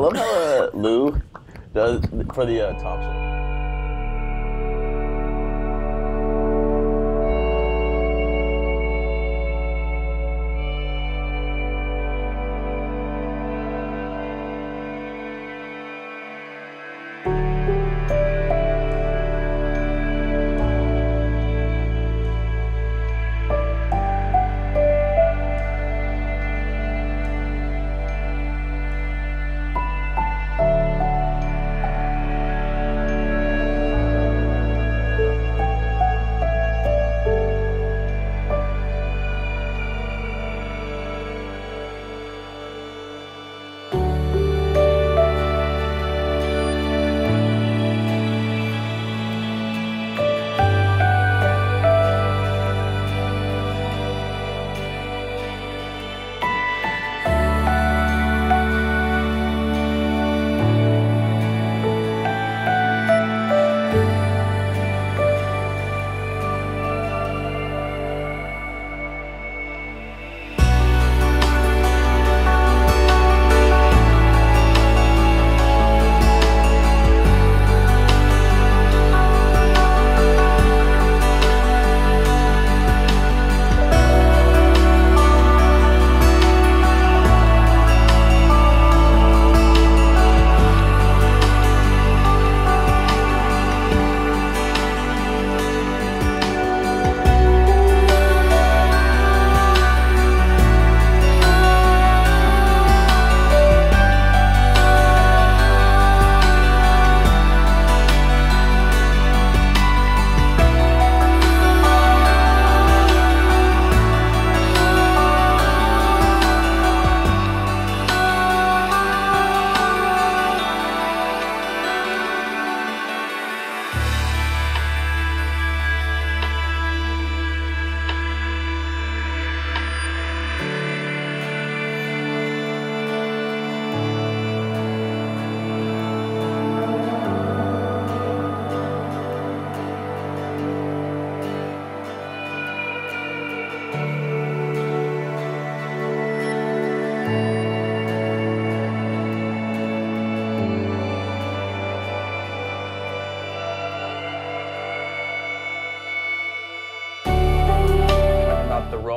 love how Lou does for the talk show.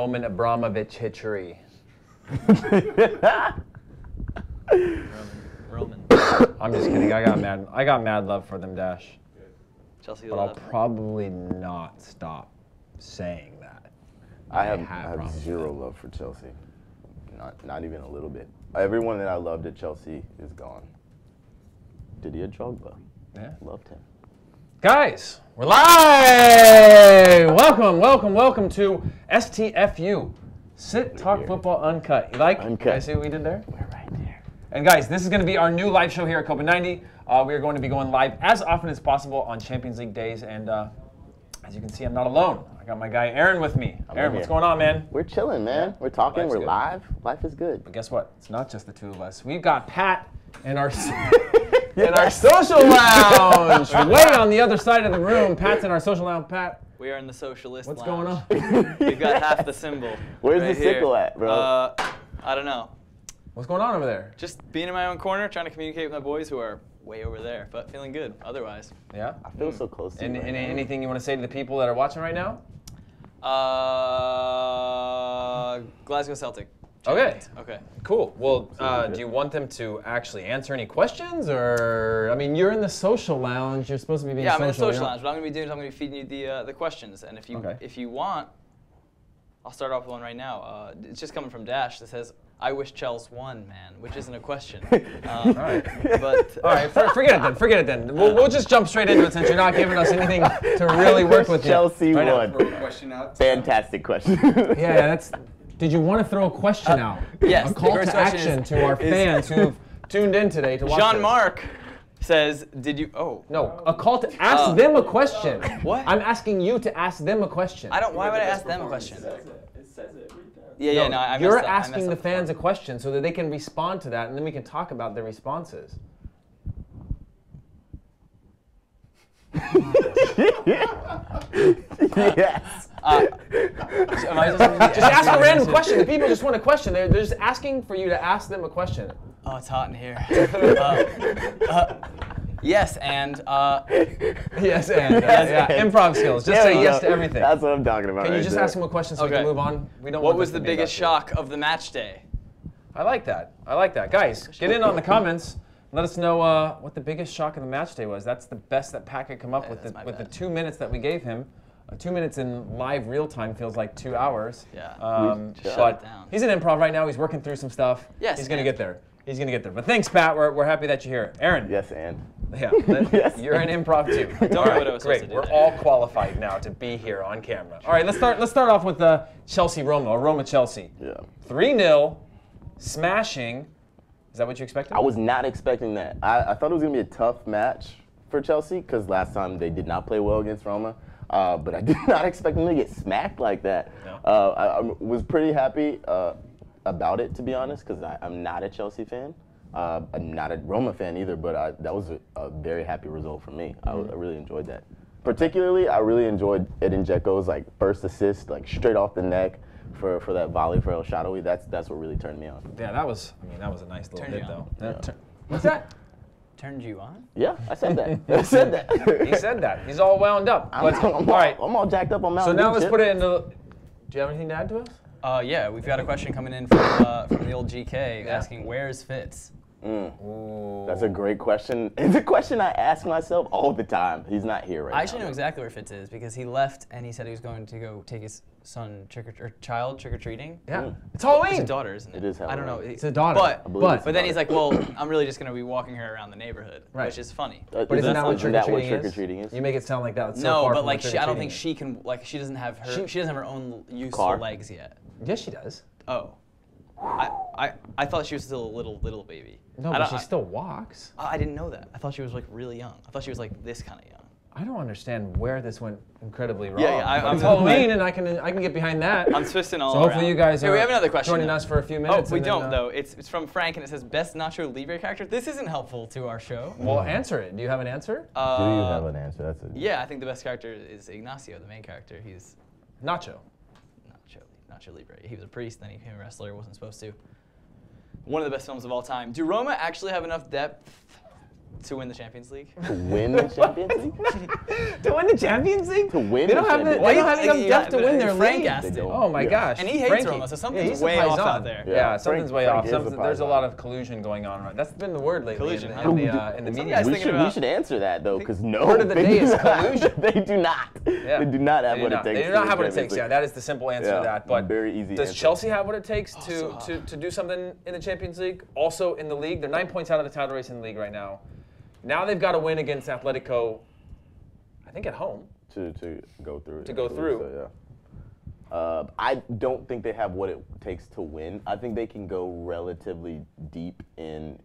Roman Abramovich hitchery. Roman. I'm just kidding. I got mad love for them, Dash. Chelsea but love. I'll probably not stop saying that. I have zero love for Chelsea. Not even a little bit. Everyone that I loved at Chelsea is gone. Didier Drogba. Yeah. Loved him. Guys, we're live! Welcome to STFU. Sit, Talk Football Uncut. You like? Uncut. I see what we did there? We're right there. And guys, this is going to be our new live show here at Copa 90. We are going to be going live as often as possible on Champions League days. And as you can see, I'm not alone. I got my guy Aaron with me. Aaron, what's going on, man? We're chilling, man. We're talking. Life's we're good. live. Life is good. But guess what? It's not just the two of us. We've got Pat in our in our social lounge, way on the other side of the room. Pat's in our social lounge. Pat, We are in the socialist what's lounge. going on? We've got half the symbol. Where's right the sickle here. at, bro? I don't know. What's going on over there? Just being in my own corner, trying to communicate with my boys who are way over there, but feeling good otherwise. Yeah. I feel so close to you. right now. Anything you want to say to the people that are watching right now? Glasgow Celtic. Okay. Okay. Cool. Well, do you want them to actually answer any questions, or I mean, you're in the social lounge. You're supposed to be being Yeah, social. I'm in the social you know? lounge. What I'm going to be doing is I'm going to be feeding you the questions, and if you want, I'll start off with one right now. It's just coming from Dash that says, "I wish Chelsea won, man," which isn't a question. All right. But All right. Forget it then. We'll just jump straight into it since you're not giving us anything to really work with. Chelsea right now. won. Throw a question out. Fantastic question. Yeah, that's. Did you want to throw a question out? yes, A the call first to question action is- to our fans who've tuned in today to watch this. Jean-Marc says, "Did you?" Oh. No, a call to ask them a question. What? I'm asking you to ask them a question. I don't. Why would I ask them a question? It says it right there. Yeah. No, I messed You're up. I asking messed the up. fans a question so that they can respond to that, and then we can talk about their responses. Yes. Am I Just ask a random question. The people just want a question. They're just asking for you to ask them a question. Oh, it's hot in here. Yes, and. Yes, and. Yeah, improv skills. Just say yes to everything. That's what I'm talking about. Can you right just there. ask him a question so we can move on? We don't. What want was this the to be biggest about shock of the match day? I like that. I like that. Guys, get in on the comments. Let us know what the biggest shock of the match day was. That's the best that Pat could come up with the 2 minutes that we gave him. 2 minutes in live real time feels like 2 hours. Yeah. But he's in improv right now. He's working through some stuff. Yes. He's gonna get there. He's gonna get there. But thanks, Pat. We're happy that you're here. Aaron. Yes, and. Yeah. Yes. You're in improv too. Don't know what I was supposed to Great. do We're there. all qualified now to be here on camera. All right. Let's start off with Chelsea Roma or Roma Chelsea. Yeah. 3-0, smashing. Is that what you expected? I was not expecting that. I thought it was going to be a tough match for Chelsea because last time they did not play well against Roma. But I did not expect them to get smacked like that. No. I was pretty happy about it, to be honest, because I'm not a Chelsea fan. I'm not a Roma fan either, but that was a very happy result for me. I really enjoyed that. Particularly, I really enjoyed Edin Dzeko's first assist, straight off the neck. For that volley for El Shadowy, that's what really turned me on. Yeah, that was a nice little Turned hit you though. Yeah. What's that? Turned you on? Yeah, I said that. I said that. He said that. He's all wound up. I'm all jacked up on Mountain So now Dew let's chip. put it into. Do you have anything to add to us? Yeah, we've got a question coming in from the old GK asking, where's Fitz? That's a great question. It's a question I ask myself all the time. He's not here right now. I actually know exactly where Fitz is because he left and he said he was going to go take his son child trick-or-treating. Yeah. It's Halloween. It's a daughter, isn't it? It is I don't know. Halloween. It's a daughter. But then he's like, well, I'm really just going to be walking her around the neighborhood, Right. which is funny. But isn't that what trick-or-treating trick-or-treating is? You make it sound like that. It's so No, far but from what I don't think trick-or-treating she can, she doesn't have her, she doesn't have her own useful Car? legs yet. is. Yes, she does. Oh. I thought she was still a little baby. No, but she still walks. I didn't know that. I thought she was really young. I thought she was this kind of young. I don't understand where this went incredibly wrong. Yeah, But it's Halloween, and I can get behind that. I'm twisting all So around. hopefully you guys Here, are we have another question joining now. us for a few minutes. Oh, we and then, don't though. It's from Frank and it says best Nacho Libre character. This isn't helpful to our show. Well, answer it. Do you have an answer? Do you have an answer? That's it. Yeah, I think the best character is Ignacio, the main character. He's Nacho. Nacho Libre. He was a priest, then he became a wrestler. Wasn't supposed to. One of the best films of all time. Do Roma actually have enough depth to win the Champions League? To win the Champions League? To win the Champions League? To win They don't the have Champions they don't have enough depth to win their Frank league. asked They it. don't. Oh my gosh. And he hates Frankie. Roma, so something's he's a way off paisan. out there. Yeah, Yeah, something's way Frank off. is a There's a paisan. lot of collusion going on. Right? That's been the word lately Collusion, in huh? the Some media. guys We thinking should, about- we should answer that though, because no, word of the they day do is not. collusion. They do not. Yeah. They do not have They what do it not. takes. They do to not win have what it Champions takes. League. Yeah, that is the simple answer Yeah, to that. But very easy does answer. Chelsea have what it takes to do something in the Champions League? Also in the league, they're 9 points out of the title race in the league right now. Now they've got to win against Atletico, I think at home. To go through. To go through. So, yeah. I don't think they have what it takes to win. I think they can go relatively deep in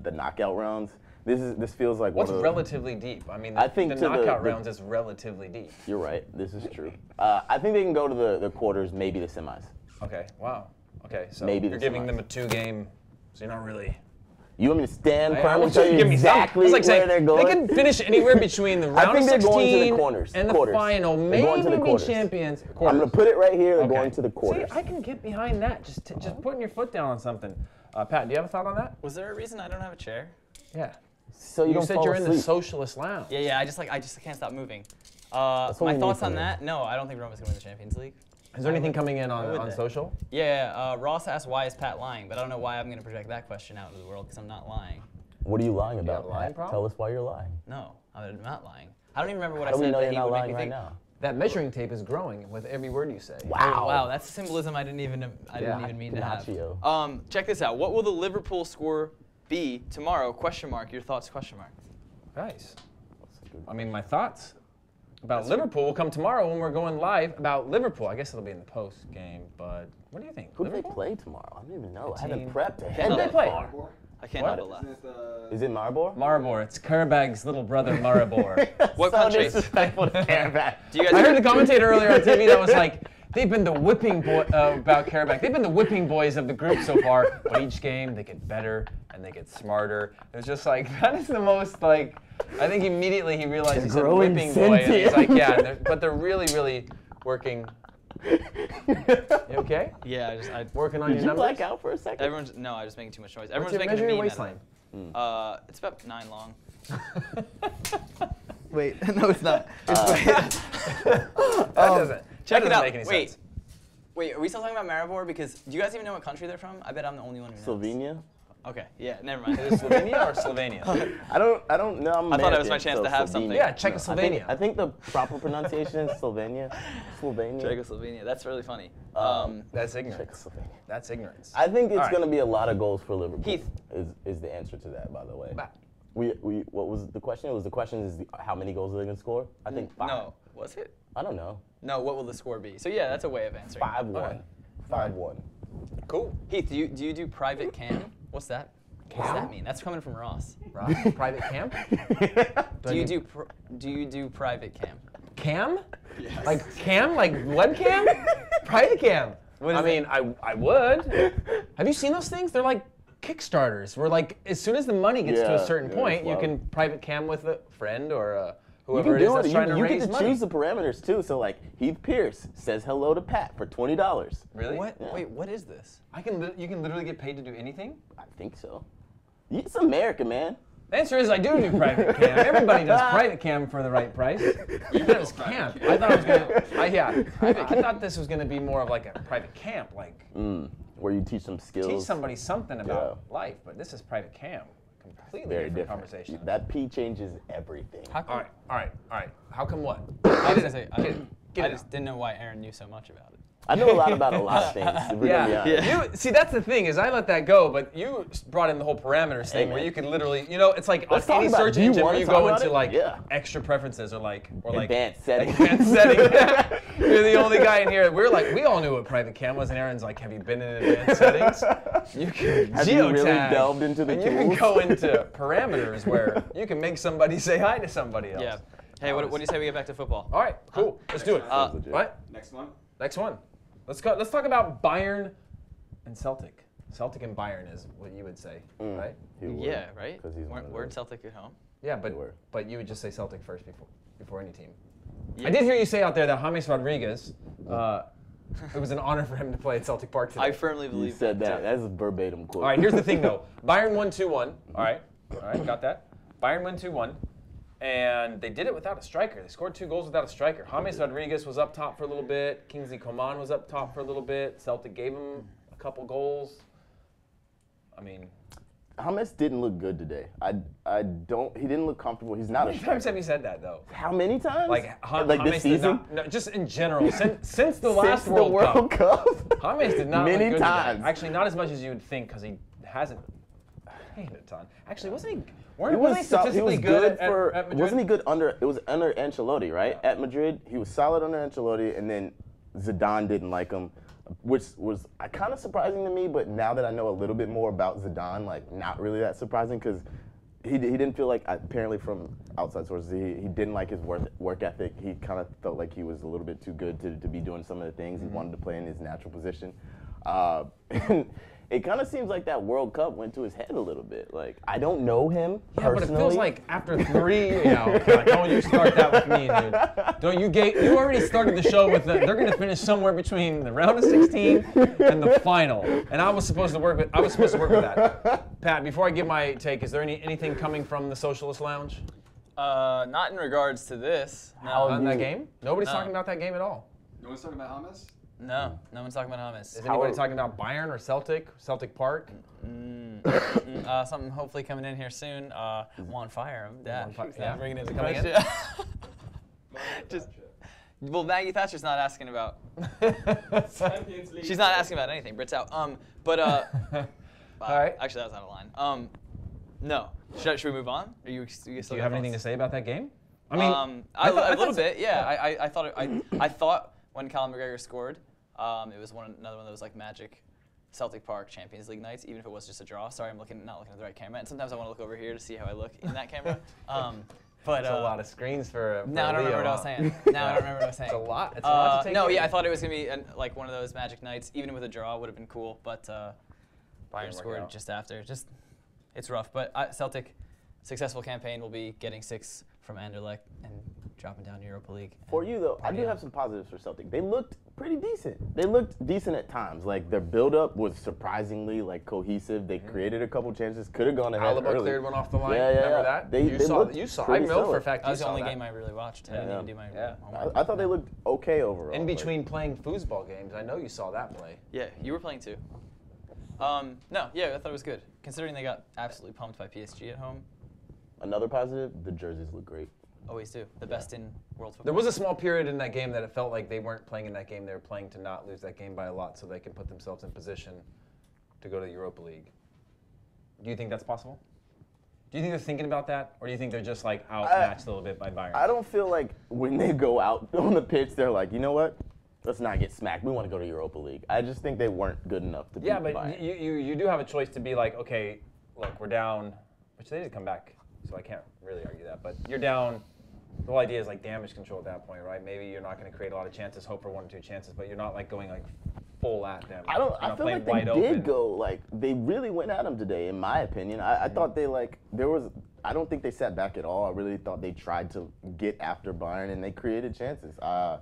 the knockout rounds. This feels like What's one of relatively deep? I mean, I think the to the- knockout the- rounds is relatively deep. You're right. This is true. I think they can go to the quarters, maybe the semis. Okay, wow. Okay, so Maybe you're the giving semis. them a 2-game, so you're not really... You want me to stand I firm want and tell you to you give me some. exactly It's like where saying they're going? they can finish anywhere between the I round of think they're 16 going to the corners. and the Quarters. final. They're Maybe going to the be quarters. champions. I'm Quarters. going to put it right here. They're Okay. going to the quarters. See, I can get behind that. Just putting your foot down on something. Pat, do you have a thought on that? Was there a reason I don't have a chair? Yeah. so You don't said fall you're in the asleep. socialist lounge. Yeah, I just can't stop moving. what we My need thoughts from on you. that? No, I don't think Roma's going to win the Champions League. Is there anything coming in would on they? social? Yeah, Ross asked why is Pat lying, but I don't know why I'm going to project that question out into the world because I'm not lying. What are you lying have about, a lying Pat? problem? Tell us why you're lying. No, I'm not lying. I don't even remember what How I do we said know that you're he not would make lying me right think. now? That measuring tape is growing with every word you say. Wow. Wow, that's symbolism I didn't even mean to have. Pinocchio. Check this out. What will the Liverpool score be tomorrow? Question mark. Your thoughts? Question mark. Nice. I mean, my thoughts about Liverpool will come tomorrow when we're going live about Liverpool. I guess it'll be in the post game, but what do you think? Who do they Liverpool? play tomorrow? I don't even know. I haven't team. prepped Who ahead do they that play? far. I can't What? help but laugh. Is it Maribor? Maribor. It's Karabag's little brother, Maribor. What so country? disrespectful to Karabakh. Do you guys I heard the commentator earlier on TV that was like, they've been the whipping boy about Karabakh. They've been the whipping boys of the group so far, but each game they get better and they get smarter. It was just like, that is the most like, I think immediately he realized he said growing whipping boy, and he's sentient. like, yeah, but they're really, really working You okay? Yeah, I Working on Did your you numbers? black out for a second? no, I'm just making too much noise. What's Everyone's your, making measure a your meme waistline? It's about 9 long. Wait, no, it's not. That doesn't. Check that it doesn't out. make any Wait. sense. Wait, are we still talking about Maribor? Because do you guys even know what country they're from? I bet I'm the only one who knows. Slovenia? Okay, yeah, never mind. Is it Slovenia or Slovenia? I don't know. I'm I thought it was American, my chance so to have Slovenia. something. Yeah, Czechoslovenia. I think the proper pronunciation is Slovenia. Slovenia. Czechoslovenia. That's really funny. That's ignorance. Czechoslovenia. That's ignorance. I think it's All right. going to be a lot of goals for Liverpool. Heath. Is the answer to that, by the way. Bah. What was the question? It was the question is how many goals are they going to score? I think 5. No, was it? I don't know. No, what will the score be? So yeah, that's a way of answering. 5-1. 5-1. Cool. Heath, do you do private cam? What's that? What does that mean? That's coming from Ross. Private camp? Do you do private cam? Cam? Yes. Like cam? Like webcam? Private cam. What is I it? mean, I would. Have you seen those things? They're like Kickstarters, where like as soon as the money gets to a certain point, you can private cam with a friend or whoever it is that's trying to raise You get to money. choose the parameters too. So like Heath Pierce says hello to Pat for $20. Really? What? Yeah. Wait, what is this? You can literally get paid to do anything? I think so. It's America, man. The answer is I do private cam. Everybody does private cam for the right price. Even if it's camp. I thought I was gonna. I thought this was gonna be more of like a private camp, like Where you teach them skills. teach somebody something about life. But this is private cam. Completely Very different different. conversation. That P changes everything. How come? All right. How come what? I was gonna say, Get I it just didn't know why Aaron knew so much about it. I know a lot about a lot of things. If we're gonna be honest. You see, that's the thing is I let that go, but you brought in the whole parameters thing where man. you could literally, it's like on Let's talk any about it. search Do you engine where wanna you talk go about into it? like Yeah. extra preferences or like Advanced settings. Advanced setting. You're the only guy in here. We all knew what private cam was, and Aaron's like, have you been in advanced settings? You can Have geotag. you really delved into the and you can tools? go into parameters where you can make somebody say hi to somebody else. Yeah. Hey, what do you say we get back to football? All right, cool. Let's do it. Legit. What? Next one. Next one. Let's go. Let's talk about Bayern and Celtic. Celtic and Bayern is what you would say, right? He would, Yeah, right? 'cause he's one of We're in those. Celtic at home. Yeah, were. but you would just say Celtic first before any team. Yes. I did hear you say out there that James Rodriguez, it was an honor for him to play at Celtic Park today. I firmly You believe said that. That's a verbatim quote. All right, here's the thing though. Bayern won 2-1. All right, got that. Bayern won 2-1. And they did it without a striker. They scored 2 goals without a striker. James Rodriguez was up top for a little bit. Kingsley Coman was up top for a little bit. Celtic gave him a couple goals. I mean, James didn't look good today. He didn't look comfortable. He's not how a many striker. times have you said that though? How many times? Like this James did season? not, no, just in general, since the last Since World the World Cup. Cup? James did not Many look good times. today. Actually, not as much as you would think because he hasn't played a ton. Actually, wasn't he? He Wasn't he was statistically good for. at Madrid? Wasn't he good under? It was under Ancelotti, right? At Madrid, he was solid under Ancelotti, and then Zidane didn't like him, which was kind of surprising to me. But now that I know a little bit more about Zidane, like not really that surprising because he didn't feel like, apparently from outside sources, he didn't like his work ethic. He kind of felt like he was a little bit too good to be doing some of the things. He wanted to play in his natural position. And it kind of seems like that World Cup went to his head a little bit. Like, I don't know him personally. But it feels like after 3, God, don't you start that with me, dude. You already started the show with they're going to finish somewhere between the round of 16 and the final, and I was supposed to work with that. Pat, before I give my take, is there anything coming from the Socialist Lounge? Not in regards to this. On that game? Nobody's No. talking about that game at all. No one's talking about James? No one's talking about James. Is anybody talking about Bayern or Celtic Park? Something hopefully coming in here soon. On fire. Dash. Yeah. Bringing it to Coming in? Just. Well, Maggie Thatcher's not asking about. Champions League. She's not asking about anything. Brit's out. But All right. Actually, that was out of line. No. Should we move on? Are you still Do you have anything to say about that game? I mean, a little bit. Yeah. I thought when Callum McGregor scored, it was another one of those like magic Celtic Park Champions League nights, even if it was just a draw. Sorry, I'm not looking at the right camera. And sometimes I want to look over here to see how I look in that camera. But That's a lot of screens for now I don't remember what I was saying. Now I don't remember what I was saying. It's a lot. It's a lot to take no, in. yeah, I thought it was gonna be like one of those magic nights. Even with a draw, would have been cool. But Bayern work scored out. just after. It's rough. But Celtic, successful campaign will be getting 6 from Anderlecht and dropping down to Europa League. For you though, I do have some positives for Celtic. They looked pretty decent. They looked decent at times. Like their build-up was surprisingly like cohesive. They created a couple chances. Could have gone ahead Alaba early. cleared one off the line. Yeah, Remember that? You saw. I know for a fact That was you the saw only that. game I really watched. I didn't even do my homework. I thought they looked okay overall. In between playing foosball games, I know you saw that play. Yeah, you were playing too. No, yeah, I thought it was good. Considering they got absolutely pumped by PSG at home. Another positive, the jerseys look great. Always do. The best in world football. There was a small period in that game that it felt like they weren't playing in that game. They were playing to not lose that game by a lot so they can put themselves in position to go to the Europa League. Do you think that's possible? Do you think they're thinking about that? Or do you think they're just like outmatched a little bit by Bayern? I don't feel like when they go out on the pitch, they're like, you know what? Let's not get smacked. We want to go to Europa League. I just think they weren't good enough to beat Yeah, but Bayern. you do have a choice to be like, okay, look, we're down, which they did come back, so I can't really argue that. But you're down. The whole idea is like damage control at that point, right? Maybe you're not going to create a lot of chances, hope for 1 or 2 chances, but you're not like going like full at them. I feel like they did go like they really went at them today, in my opinion. I thought they like I don't think they sat back at all. I really thought they tried to get after Bayern and they created chances. I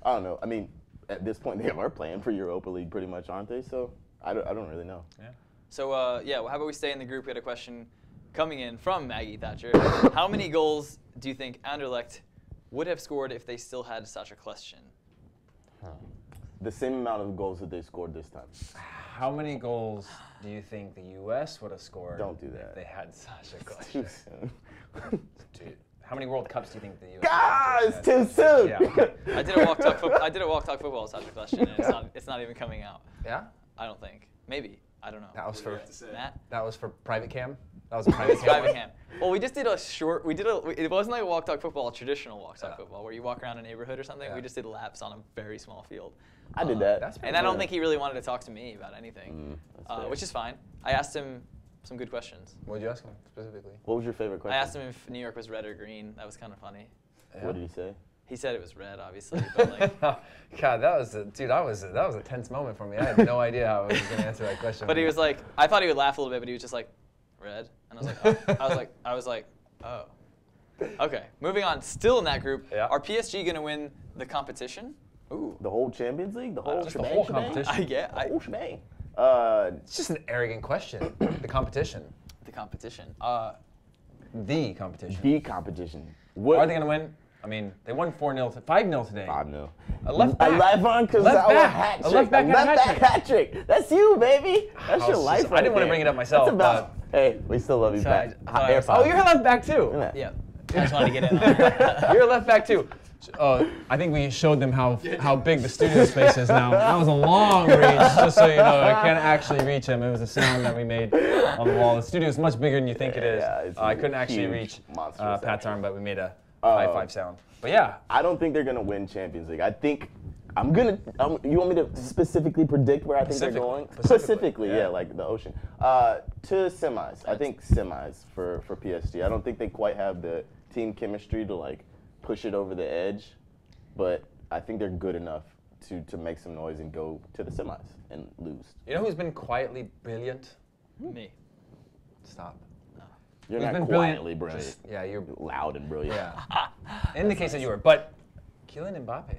don't know. I mean, at this point they are playing for Europa League pretty much, aren't they? So I don't really know. Yeah. So well, how about we stay in the group? We had a question coming in from Maggie Thatcher. How many goals do you think Anderlecht would have scored if they still had such a question? The same amount of goals that they scored this time. How many goals do you think the U.S. would have scored? Don't do that. If they had such a Too question. soon. Dude, how many World Cups do you think the U.S. God, it's too soon. Yeah. Okay. I did a walk talk football with such a question, and it's not even coming out. Yeah? I don't think. Maybe. I don't know. That was for Matt? that was for private cam. That was a private cam. Private cam. Well, we just did a short. It wasn't like a walk talk football, a traditional walk talk football where you walk around a neighborhood or something. Yeah. We just did laps on a very small field. I did that. That's And I don't think he really wanted to talk to me about anything, which is fine. I asked him some good questions. What did you ask him specifically? What was your favorite question? I asked him if New York was red or green. That was kind of funny. What did he say? He said it was red, obviously, but like. God, that was a tense moment for me. I had no idea how I was going to answer that question. But he was like, I thought he would laugh a little bit, but he was just like, red, and I was like, oh. I was like, oh. Okay, moving on. Still in that group, are PSG going to win the competition? Ooh. The whole Champions League? The whole Just shebang? the whole shebang? competition. The whole shebang. It's just an arrogant question. The competition. The competition. The competition. The competition. What are they going to win? I mean, they won 5-0 today. 5-0. A left back. A left back. A left back hat trick. That's you, baby. That's your life. I didn't want to bring it up myself. That's about, hey, we still love you, Pat. Oh, you're a left back too. Yeah. I just wanted to get in on that. You're a left back too. I think we showed them how big the studio space is now. That was a long reach, just so you know. I can't actually reach him. It was a sound that we made on the wall. The studio is much bigger than you think it is. Yeah, it's I couldn't actually reach monstrous Pat's arm, but we made a high five sound. But yeah. I don't think they're going to win Champions League. I think you want me to specifically predict where I think they're going? Specifically, yeah, like the ocean. To semis. I think semis for PSG. I don't think they quite have the team chemistry to like push it over the edge, but I think they're good enough to make some noise and go to the semis and lose. You know who's been quietly brilliant? Me. Stop. You're Who's not been quietly brilliant. Just, yeah, you're loud and brilliant. Yeah. In the case that you were, but Kylian Mbappe.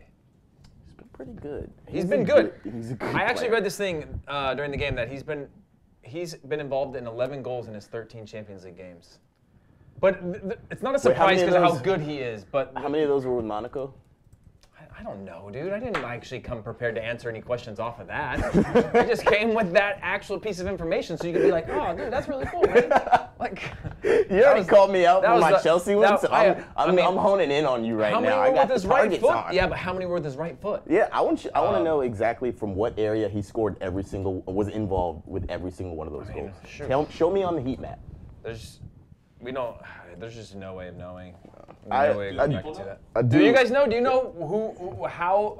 He's been pretty good. He's been good. He's a good I actually player. read this thing during the game that he's been involved in 11 goals in his 13 Champions League games. But it's not a surprise because of how good he is. But how many of those were with Monaco? I don't know, dude. I didn't actually come prepared to answer any questions off of that. I just came with that actual piece of information so you could be like, oh, dude, that's really cool, man. Like, you already called me out for my Chelsea win, so I'm honing in on you right how many now. were I got with his the right targets foot? on. Yeah, but how many were with his right foot? Yeah, I want to know exactly from what area he scored was involved with every single one of those goals. Sure. Show me on the heat map. There's just no way of knowing. I No way of going back to that. do you guys know? Do you know how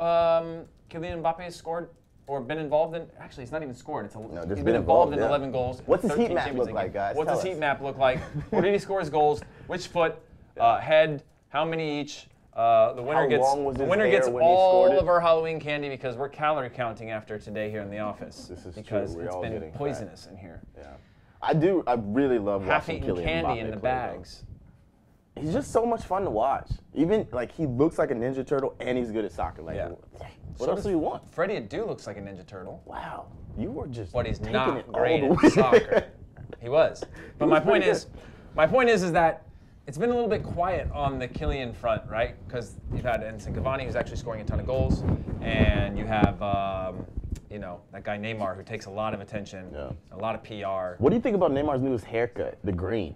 Kylian Mbappe has scored or been involved in? Actually, he's not even scored. He's been involved in 11 goals. What's his 13 heat map Champions look League like, games. guys? What's Tell his us. heat map look like? Where did he score his goals? Which foot? Head? How many each? The winner gets long was his hair when he all scored it? of our Halloween candy because we're calorie counting after today here in the office. This is because true. We're it's all been getting poisonous in here. Yeah. I really love watching Half-eaten Kylian candy Mbappe in the play, though. bags. he's just so much fun to watch. Even like he looks like a Ninja Turtle and he's good at soccer. Like, Yeah. what else do you want? Freddie Adu looks like a Ninja Turtle. Wow, you were just. But he's taking not it all great the at way. soccer. He was. But my point pretty is, that it's been a little bit quiet on the Killian front, right? Because you've had Edinson Cavani, who's actually scoring a ton of goals, and you have, that guy Neymar, who takes a lot of attention, a lot of PR. What do you think about Neymar's newest haircut, the green?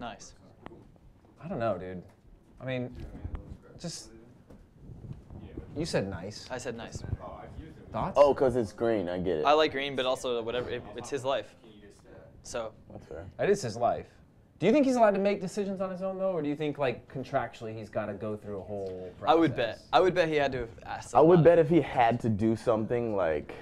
Nice. I don't know, dude. I mean, you said nice. I said nice. Thoughts? Oh, because it's green. I get it. I like green, but also whatever. It's his life. So. That's fair. It is his life. Do you think he's allowed to make decisions on his own, though, or do you think, like, contractually he's got to go through a whole process? I would bet he had to have asked. I would bet if he had to do something like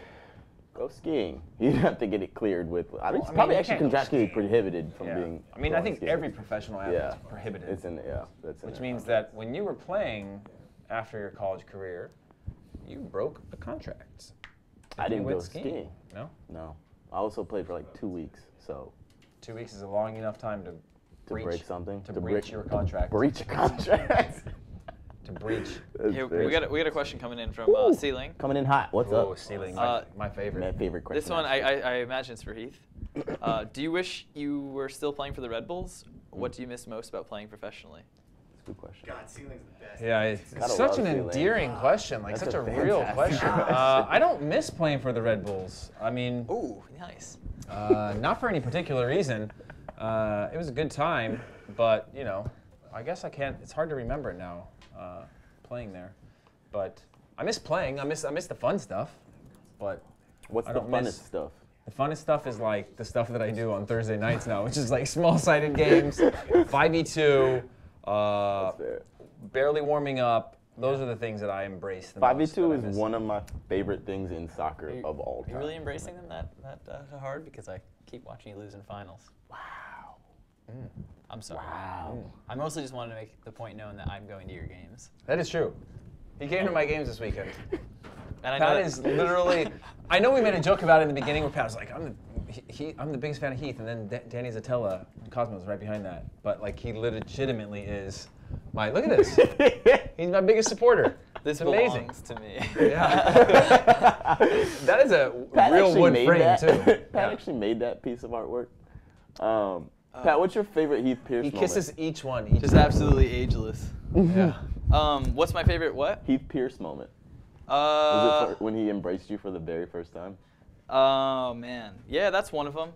go skiing, he'd have to get it cleared with. He's probably you actually can't go contractually skiing. prohibited from Yeah. being. I mean, I going think skiing. every professional athlete is Yeah. prohibited. It's in that's in Which there. means that when you were playing after your college career, you broke a contract. I didn't You go went skiing. No? No, I also played for like 2 weeks, so 2 weeks is a long enough time to break something, To breach your contract. breach a contract. To breach. Here, we got a question coming in from Sealing. Coming in hot. What's Oh, up? ceiling. Uh, My favorite. My favorite question. This one, I imagine it's for Heath. Do you wish you were still playing for the Red Bulls? What do you miss most about playing professionally? That's a good question. God, ceiling's the best. Yeah, it's Gotta such love an Sealing. endearing question, like That's such a a real fantastic question. question. I don't miss playing for the Red Bulls. I mean, Ooh, nice. not for any particular reason. It was a good time, but I guess I can't. It's hard to remember it now, playing there. But I miss playing. I miss the fun stuff. But What's I the don't funnest miss- stuff? the funnest stuff is like the stuff that I do on Thursday nights now, which is like small-sided games, 5v2, That's fair. barely warming up. Those are the things that I embrace the most. 5v2 that I is miss. one of my favorite things in soccer Are you- of all Are you time. really embracing them that hard? Because I keep watching you lose in finals. Wow. I'm sorry. Wow. I mostly just wanted to make the point known that I'm going to your games. That is true. He came to my games this weekend. And I know Pat that- is literally. I know we made a joke about it in the beginning where Pat was like, I'm the biggest fan of Heath, and then Danny Zatella, Cosmos, right behind that. But like, he legitimately is my. Look at this. He's my biggest supporter. This It's amazing. belongs to me. Yeah. That is a Pat real actually wood made frame that. too. Pat Yeah. actually made that piece of artwork. Pat, what's your favorite Heath Pierce He moment? kisses each one. Each Just time. absolutely ageless. Yeah. What's my favorite what? Heath Pierce moment. Was it when he embraced you for the very first time? Oh man, yeah, that's one of them.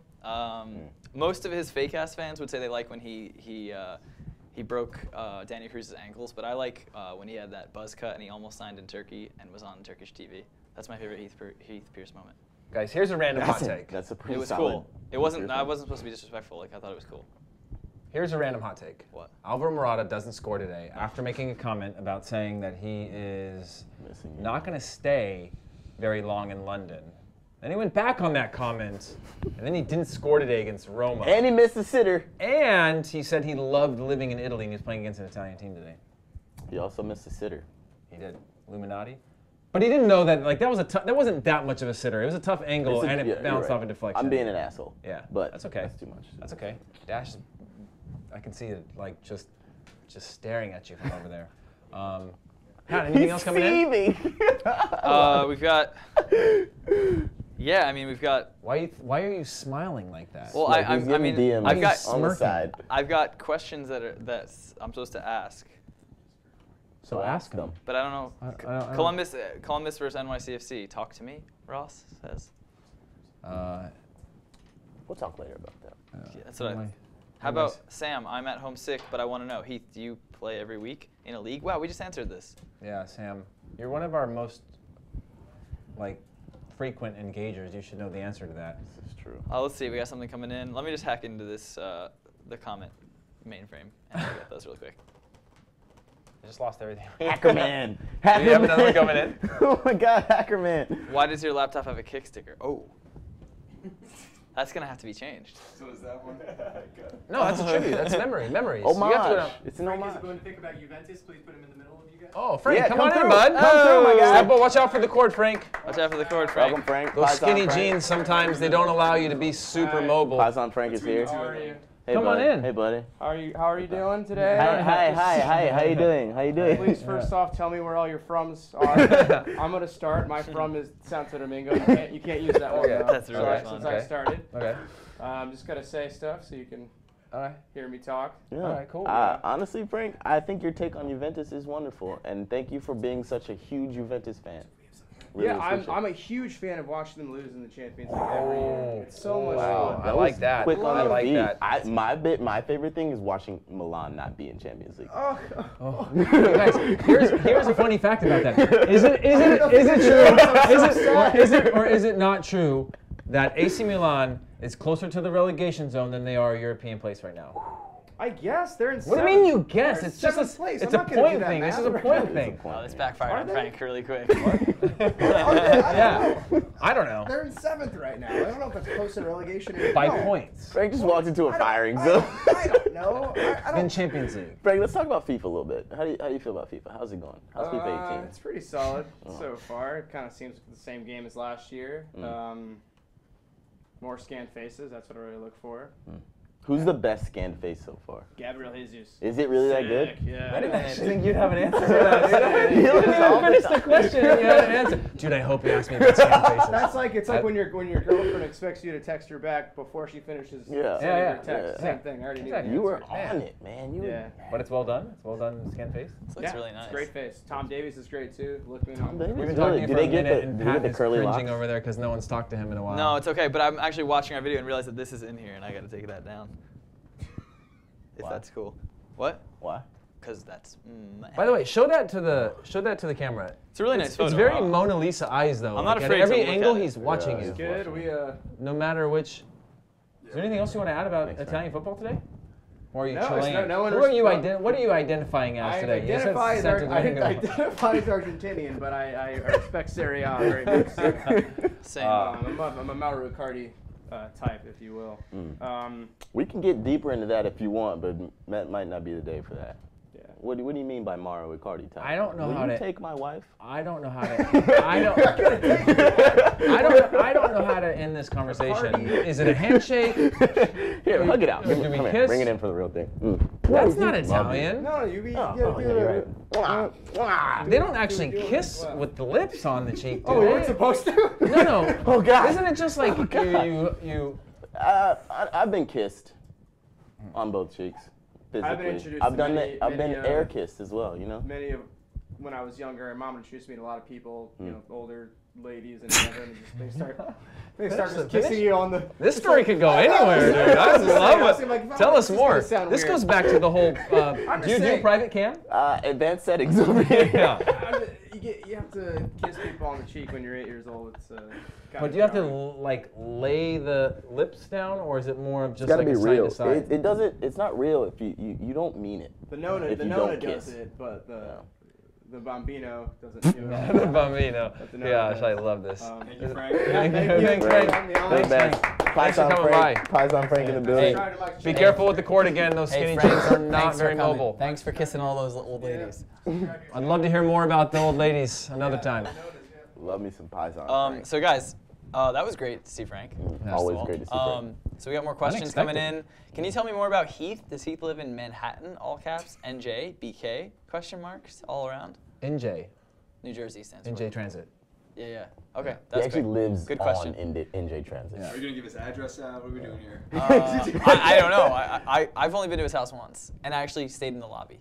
Most of his fake ass fans would say they like when he broke Danny Cruz's ankles, but I like when he had that buzz cut and he almost signed in Turkey and was on Turkish TV. That's my favorite Heath Pierce moment. Guys, here's a random hot take. That's a pretty It was solid cool. It Heath wasn't. Pierce I moment. wasn't supposed to be disrespectful. Like I thought it was cool. Here's a random hot take. What? Alvaro Morata doesn't score today after making a comment about saying that he is Missing you. not going to stay very long in London. Then he went back on that comment, and then he didn't score today against Roma. And he missed the sitter. And he said he loved living in Italy and he was playing against an Italian team today. He also missed the sitter. He did. Illuminati. But he didn't know that that wasn't that much of a sitter. It was a tough angle It's a- and it yeah, you're bounced right. off a deflection. I'm being an asshole. Yeah, But that's okay. That's too much. That's okay. Dash, I can see it like just staring at you from over there. Pat, anything else coming in? Seething. We've got. Yeah, I mean we've got. Why are you smiling like that? Well, Like, I he's giving mean DMs I've got on the smirking. side. I've got questions that I'm supposed to ask, so ask him. but I don't know. I don't- Columbus versus NYCFC. Talk to me, Ross says. We'll talk later about that. Yeah, that's what I. How about Sam? I'm at home sick, but I want to know. Heath, do you play every week in a league? Wow, we just answered this. Yeah, Sam, you're one of our most frequent engagers. You should know the answer to that. This is true. Let's see. We got something coming in. Let me just hack into this the comment mainframe and I'll get those really quick. I just lost everything. Hackerman. Do you have another one coming in? Oh my God, Hackerman. Why does your laptop have a kick sticker? Oh. That's going to have to be changed. So is that one? No, that's a tribute. That's memories. Homage. You have to go down. It's an Frank homage. is going to think about Juventus. Please put him in the middle of you guys. Oh, Frank, Yeah, come come on in, through. bud. Come through, my guy. Step up, watch out for the cord, Frank. Watch out for the cord, Frank. Welcome, Frank. Those Paisan skinny Frank. jeans, sometimes they don't allow you to be super mobile. Paisan Frank is here. How are you? Hey, Come buddy. on in. Hey, buddy. How are you doing today? Hi. How you doing? How you doing? Please, first off, tell me where all your frums are. I'm gonna start. My from is Santo Domingo. You can't use that one. Okay. Though. That's really fun. Since I started. Okay. I'm just gonna say stuff so you can All right. hear me talk. Yeah. All right, cool. Honestly, Frank, I think your take on Juventus is wonderful, and thank you for being such a huge Juventus fan. Really Yeah, appreciate I'm it. a huge fan of watching them lose in the Champions League every year. It's so much Wow. fun. I like that. Quick on I your like feet. that. My favorite thing is watching Milan not be in Champions League. Oh, Guys, here's a funny fact about that. Is it true? Or is it not true that AC Milan is closer to the relegation zone than they are a European place right now? I guess they're in. What do you mean you guess? They're It's just seventh place. it's I'm a not gonna do point that thing. This math. is a point thing. Oh, this backfired Are on they? Frank really quick. Yeah. I don't know. They're in 7th right now. I don't know if that's close to relegation. Or By no. points. Frank just walked into a firing I zone. don't know. I In don't. Champions League. Frank, let's talk about FIFA a little bit. How do you feel about FIFA? How's it going? How's FIFA 18? It's pretty solid so far. It kind of seems the same game as last year. More scanned faces. That's what I really look for. Who's the best scanned face so far? Gabriel Jesus. Is it really that good? Sick, Yeah. I didn't actually think you'd have an answer for that. You didn't even finish the question and you had an answer. Dude, I hope you asked me about scan faces. That's like it's like when your girlfriend expects you to text her back before she finishes Yeah. sending Yeah, her text. yeah. Same thing. I already knew. Exactly. the You were answer. on it, man. You Yeah. But it's well done. It's well done scan face. This looks really It's nice. a great face. Tom Davies is great too. Looking on. Davies? We've been Really? talking to you Do for they a get minute the- and do they get Pat the is curly cringing locks? over there because no one's talked to him in a while. No, it's okay, but I'm actually watching our video and realized that this is in here, and I got to take that down. If Why? that's cool. What? Why? Because that's. By the way, show that to the camera. It's a really nice photo. It's very Wow. Mona Lisa eyes though. I'm not Like, afraid at to every look angle at it. he's watching Yeah. you. Good. We No matter which. Is there anything else you want to add about Thanks, Italian football today? Or are you No, it's Chilean? no one Who are you responds. what are you identifying as I today? You said identify as Santo Domingo. Argentinian, but I respect Serie A very much. Same. I'm a Mauro Icardi type, if you will. We can get deeper into that if you want, but that might not be the day for that. Yeah. What do you mean by Mauro Icardi type? I don't know Will how you to- take my wife? I don't know how to. I don't know how to end this conversation. Is it a handshake? Here, hug it out. Do we Come here, kiss? bring it in for the real thing. That's not Italian. No, you be. Oh, yeah, you're right. Mwah, mwah. They don't actually kiss with the lips on the cheek, do Oh, we they? weren't supposed to. No. Oh, God. Isn't it just like you? I've been kissed on both cheeks. Physically. I've been introduced I've to done many- that. I've been many, air kissed as well. You know. Many of when I was younger, mom introduced me to a lot of people, you know, older ladies and whatever, and they start just kissing you on the. This story could go anywhere, dude. I love I'm like, it. "Wow, Tell us this is gonna more. sound This weird." goes back to the whole. I'm Do just you do saying. private cam? Advanced settings over here. Yeah. You have to kiss people on the cheek when you're 8 years old. It's But do you have to like lay the lips down, or is it more of just It's gotta like be a side real. to side? It doesn't. It's not real if you don't mean it. The Nona, if the you Nona don't does kiss. it, but the Bambino doesn't. The Bambino. the Nona Gosh, does. I love this. Thank you, Frank. Thank you. Thanks, Frank. The best. Thanks Pies for on coming Frank. Pies on Frank in the building. Be careful with the cord again. Those skinny jeans are not thanks for very coming. mobile. Thanks for kissing all those old ladies. I'd love to hear more about the old ladies another time. Love me some pies on Frank. So guys, that was great to see Frank. first of Always all. great to see Frank. So we got more questions coming in. Can you tell me more about Heath? Does Heath live in Manhattan? All caps. NJ, BK? Question marks all around. NJ. New Jersey stands for. NJ Transit. Yeah. Okay. He That's actually great. lives Good on question. NJ Transit. Are you gonna give his address out? What are we doing here? I don't know. I've only been to his house once, and I actually stayed in the lobby.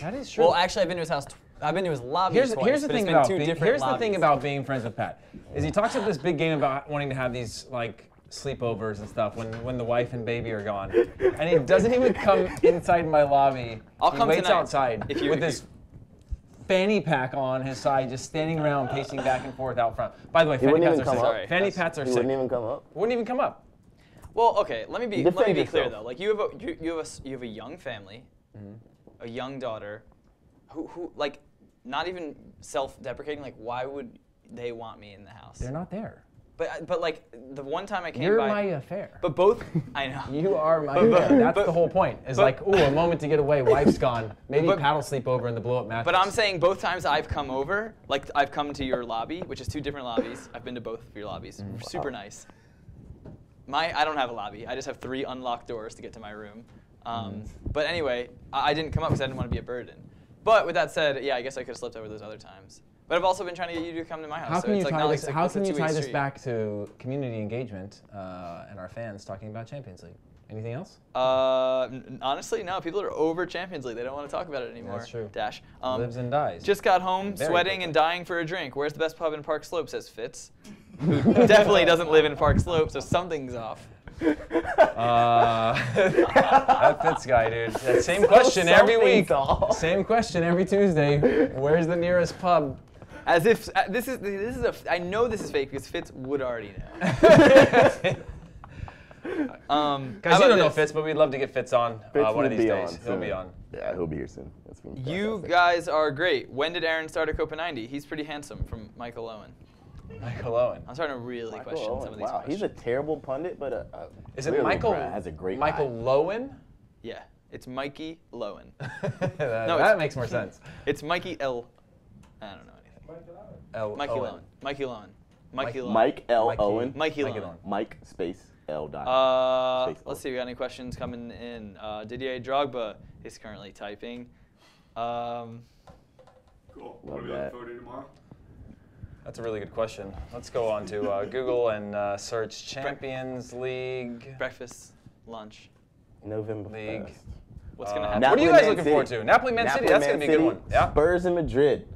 That is true. Well, actually, I've been to his house. I've been to his lobby Here's twice. the but thing it's been about two being, different here's the lobbies. thing about being friends with Pat is he talks up this big game about wanting to have these like sleepovers and stuff when the wife and baby are gone, and he doesn't even come inside my lobby. I'll he come waits tonight, outside if you- with if his fanny pack on his side, just standing around pacing back and forth out front. By the way, fanny wouldn't pats even are come sick. up? Fanny pats are He sick. wouldn't even come up. Wouldn't even come up. Well, okay. Let me be Defend clear yourself. though. Like you have a young family, a young daughter, who like not even self-deprecating. Like why would they want me in the house? They're not there. But like the one time I came You're by. my affair. But both. I know. You are my But- affair. That's but- the whole point. Is but- like, ooh, a moment to get away. Wife's gone. Maybe But- Pat'll sleep over in the blow-up mattress. But I'm saying both times I've come over, like I've come to your lobby, which is two different lobbies. I've been to both of your lobbies. Super nice. I don't have a lobby. I just have 3 unlocked doors to get to my room. But anyway, I didn't come up because I didn't want to be a burden. But with that said, yeah, I guess I could have slept over those other times. But I've also been trying to get you to come to my house. How can you tie this? How can you tie this street. back to community engagement and our fans talking about Champions League? Anything else? Honestly, no. People are over Champions League. They don't want to talk about it anymore. That's true. Dash. Lives and dies. Just got home, Very sweating quickly. and dying for a drink. Where's the best pub in Park Slope? Says Fitz. Who definitely doesn't live in Park Slope, so something's off. That Fitz guy, dude. That same question every week. Same question every Tuesday. Where's the nearest pub? As if this is I know this is fake because Fitz would already know. Guys, you don't know Fitz, but we'd love to get Fitz on one of these days. He'll soon. be on. Yeah, he'll be here soon. That's gonna be You fantastic. guys are great. When did Aaron start at Copa 90? He's pretty handsome, from Michael Owen. Michael Owen. I'm starting to really Michael question Owen. some of these Wow, questions. he's a terrible pundit, but Is it clearly Michael? has a great Michael eye. Lowen? Yeah, it's Mikey Lowen. that makes more sense. It's Mikey L. I don't know anything. Mikey Owen. Lowen. Mikey Lowen. Mikey Lowen. Mike L. Mikey. Owen. Mikey Mikey Lowen. Lowen. Mike space L. Dot. Space Let's O. see, we got any questions coming in. Didier Drogba is currently typing. Cool. Love What are we that. looking forward to tomorrow? That's a really good question. Let's go on to Google and search Champions League. Breakfast, lunch. November League. 1st. What's going to happen? What are you Napoli, guys Man looking forward City. to? Napoli, Man City. Napoli, That's going Man to be a good City, one. Yeah. Spurs and Madrid.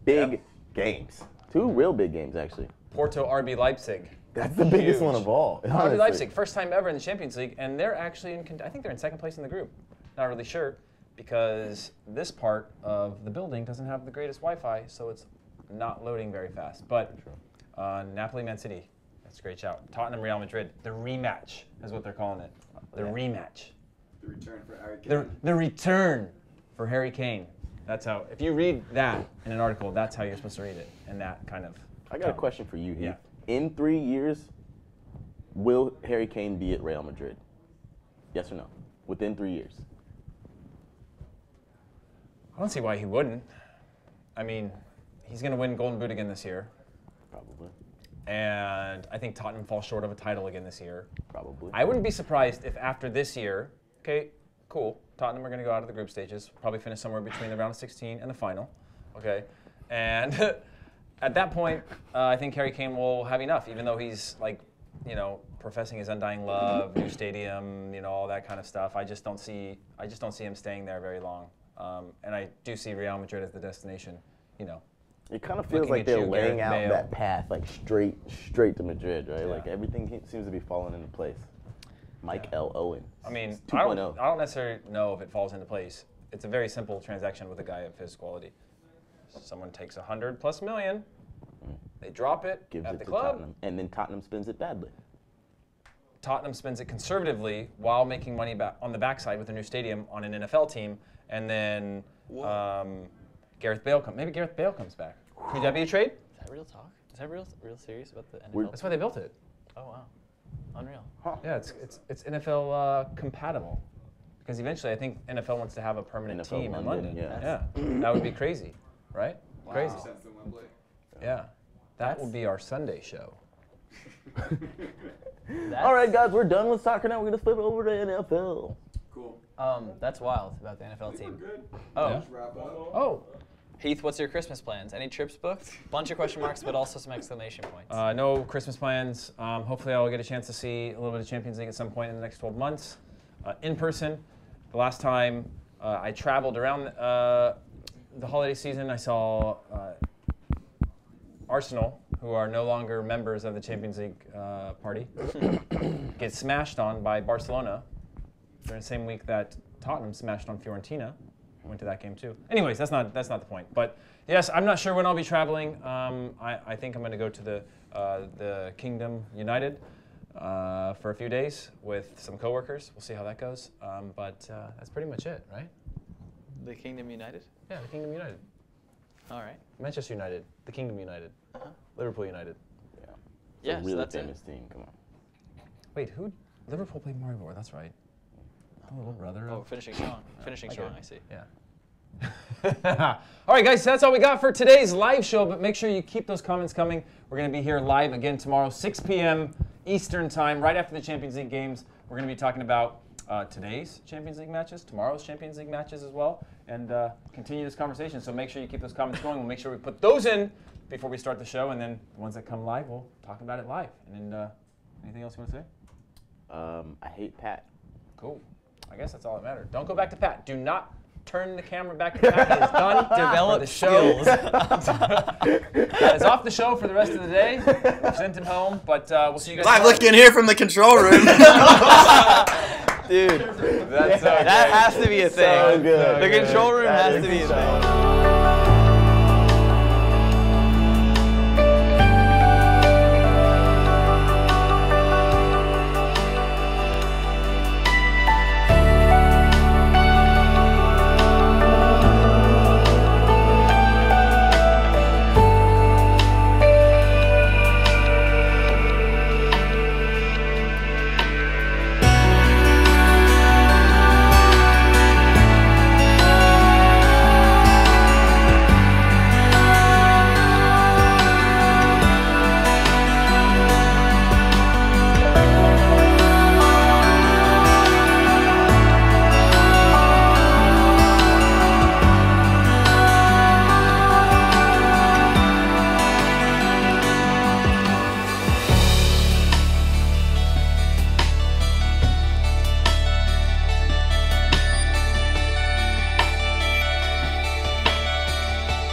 Big Yep. games. 2 real big games, actually. Porto, RB Leipzig. That's the biggest Huge. one of all. RB honestly. Leipzig, first time ever in the Champions League, and they're actually I think they're in second place in the group. Not really sure, because this part of the building doesn't have the greatest Wi-Fi, so it's not loading very fast. But Napoli, Man City, that's a great shout. Tottenham, Real Madrid, the rematch is what they're calling it. The rematch. The return for Harry Kane. The return for Harry Kane. That's how. If you read that in an article, that's how you're supposed to read it. In that kind of. I got a question for you, Heath. Yeah. In 3 years, will Harry Kane be at Real Madrid? Yes or no? Within 3 years. I don't see why he wouldn't. I mean, he's going to win Golden Boot again this year. Probably. And I think Tottenham falls short of a title again this year. Probably. I wouldn't be surprised if after this year, okay, cool, Tottenham are going to go out of the group stages, probably finish somewhere between the round of 16 and the final, okay? And at that point, I think Harry Kane will have enough, even though he's like, you know, professing his undying love, new stadium, you know, all that kind of stuff. I just don't see him staying there very long. And I do see Real Madrid as the destination, you know. It kind of feels Looking like at they're you, laying Gareth out Bale. that path, like straight to Madrid, right? Yeah. Like everything seems to be falling into place. Mike L. Owen. I mean, It's I 2.0. don't necessarily know if it falls into place. It's a very simple transaction with a guy of his quality. Someone takes $100+ million, they drop it Gives at it the to club. Tottenham, and then Tottenham spends it badly. Tottenham spends it conservatively while making money back on the backside with a new stadium on an NFL team, and then Gareth Bale comes. Maybe Gareth Bale comes back. Could that be a trade? Is that real talk? Is that real serious about the NFL? We're- That's why they built it. Oh, wow. Unreal. Yeah, it's NFL compatible, because eventually I think NFL wants to have a permanent NFL team in London, London. yeah. that would be crazy, right? Wow. Crazy. Sense in Wembley. Yeah, that will be our Sunday show. All right, guys, we're done with soccer now. We're going to flip over to NFL. Cool. That's wild about the NFL We're team. good. Oh, Yeah. Let's wrap up. Oh, Heath, what's your Christmas plans? Any trips booked? Bunch of question marks, but also some exclamation points. no Christmas plans. Hopefully I'll get a chance to see a little bit of Champions League at some point in the next 12 months, in person. The last time I traveled around the holiday season, I saw Arsenal, who are no longer members of the Champions League party, get smashed on by Barcelona during the same week that Tottenham smashed on Fiorentina. I went to that game too. Anyways, that's not the point. But yes, I'm not sure when I'll be traveling. I think I'm going to go to the Kingdom United for a few days with some coworkers. We'll see how that goes. But that's pretty much it, right? The Kingdom United? Yeah, the Kingdom United. All right. Manchester United, the Kingdom United, Liverpool United. It's Yeah, a so really that's it. famous team. Come on. Wait, Liverpool played Maribor, that's right. The little brother Oh, of... finishing strong. Finishing I strong, get it. I see. Yeah. All right, guys, so that's all we got for today's live show, but make sure you keep those comments coming. We're going to be here live again tomorrow, 6 p.m. Eastern time, right after the Champions League games. We're going to be talking about today's Champions League matches, tomorrow's Champions League matches as well, and continue this conversation. So make sure you keep those comments going. We'll make sure we put those in before we start the show, and then the ones that come live, we'll talk about it live. And then, anything else you want to say? I hate Pat. Cool. I guess that's all that matters. Don't go back to Pat. Do not turn the camera back to Pat. He is done. Develop the show. skills. Pat is off the show for the rest of the day. We've sent him home, but we'll see you guys Live tomorrow. looking here from the control room. Dude, That's that has to be a thing. So good. The control room That has is to be a so thing.